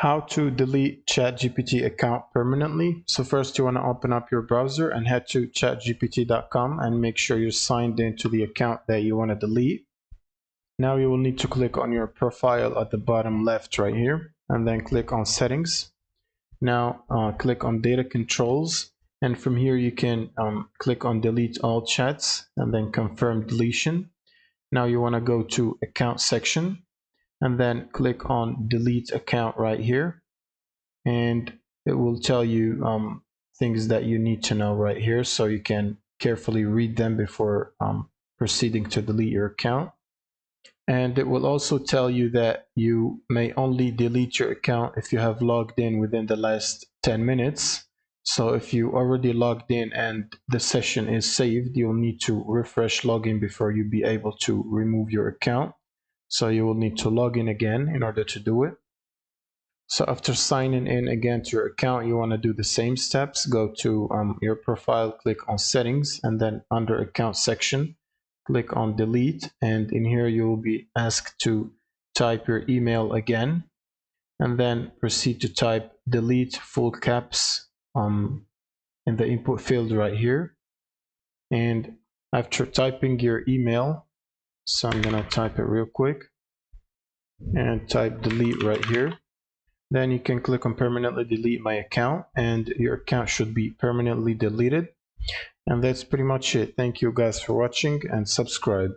How to delete ChatGPT account permanently. So first you want to open up your browser and head to chatgpt.com and make sure you're signed into the account that you want to delete. Now you will need to click on your profile at the bottom left right here and then click on settings. Now click on data controls, and from here you can click on delete all chats and then confirm deletion. Now you want to go to account section and then click on delete account right here, and it will tell you things that you need to know right here, so you can carefully read them before proceeding to delete your account. And it will also tell you that you may only delete your account if you have logged in within the last 10 minutes. So if you already logged in and the session is saved, you'll need to refresh login before you be able to remove your account. So you will need to log in again in order to do it. So after signing in again to your account, you want to do the same steps. Go to your profile, click on settings, and then under account section, click on delete. And in here, you will be asked to type your email again, and then proceed to type delete full caps in the input field right here. And after typing your email, so I'm going to type it real quick and type delete right here. Then you can click on permanently delete my account, and your account should be permanently deleted. And that's pretty much it. Thank you guys for watching, and subscribe.